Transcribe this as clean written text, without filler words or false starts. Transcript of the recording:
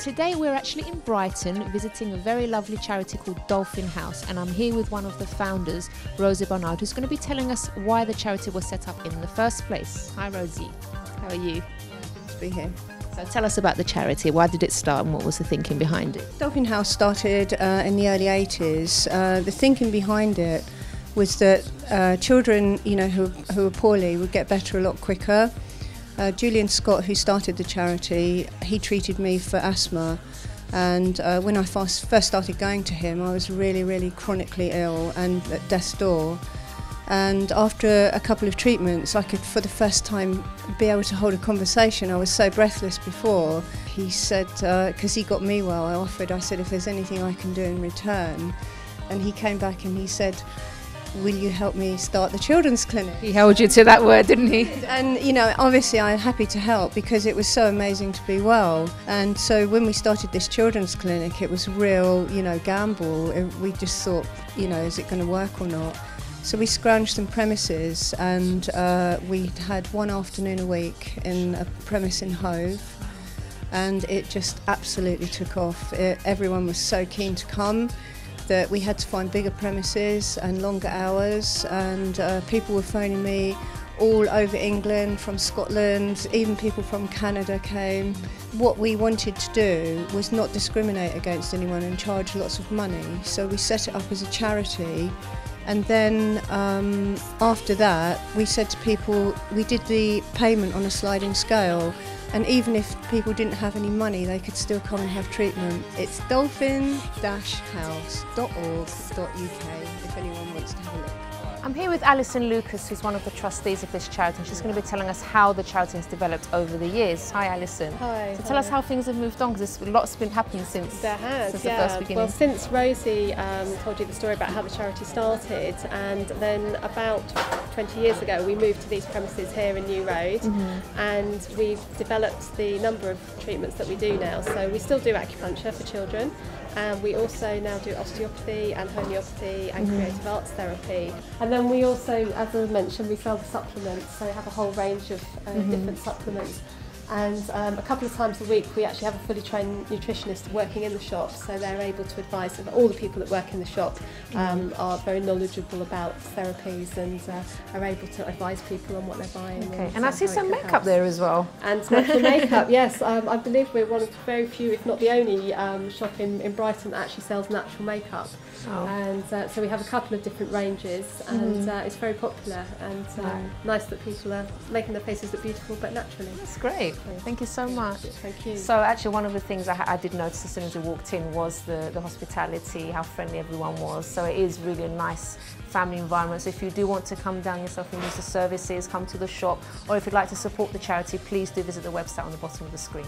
today we're actually in Brighton visiting a very lovely charity called Dolphin House, and I'm here with one of the founders, Rosie Barnard, who's going to be telling us why the charity was set up in the first place. Hi Rosie, how are you? Good to be here. So tell us about the charity. Why did it start and what was the thinking behind it? Dolphin House started in the early 80s. The thinking behind it was that children, who are poorly would get better a lot quicker. Julian Scott, who started the charity, he treated me for asthma, and when I first started going to him, I was really, really chronically ill and at death's door. And after a couple of treatments, I could, for the first time, be able to hold a conversation. I was so breathless before. He said, because he got me well, I said, if there's anything I can do in return. And he came back and he said, will you help me start the children's clinic? He held you to that word, didn't he? And, obviously I'm happy to help because it was so amazing to be well. And so when we started this children's clinic, it was a real, gamble. We just thought, is it going to work or not? So we scrounged some premises, and we had one afternoon a week in a premise in Hove, and it just absolutely took off. Everyone was so keen to come that we had to find bigger premises and longer hours, and people were phoning me all over England, from Scotland, even people from Canada came. What we wanted to do was not discriminate against anyone and charge lots of money, so we set it up as a charity. And then after that, we said to people, we did the payment on a sliding scale, and even if people didn't have any money, they could still come and have treatment. It's dolphin-house.org.uk if anyone wants to have a look. I'm here with Alison Lucas, who's one of the trustees of this charity, and she's going to be telling us how the charity has developed over the years. Hi Alison. Hi. So tell us how things have moved on, because lots been happening since the first beginning. Well, since Rosie told you the story about how the charity started, and then about 20 years ago we moved to these premises here in New Road, and we've developed the number of treatments that we do now. So we still do acupuncture for children, and we also now do osteopathy and homeopathy and creative arts therapy. And then we also, as I mentioned, we sell the supplements, so we have a whole range of different supplements. And a couple of times a week we actually have a fully trained nutritionist working in the shop, so they're able to advise. All the people that work in the shop are very knowledgeable about therapies and are able to advise people on what they're buying. Okay. And I see some makeup there as well. And natural makeup, yes. I believe we're one of the very few, if not the only, shop in Brighton that actually sells natural makeup. Oh. And so we have a couple of different ranges, and it's very popular, and nice that people are making their faces look beautiful but naturally. That's great. Thank you so much. Thank you. So actually one of the things I did notice as soon as we walked in was the hospitality, how friendly everyone was. So it is really a nice family environment. So if you do want to come down yourself and use the services, come to the shop, or if you'd like to support the charity, please do visit the website on the bottom of the screen.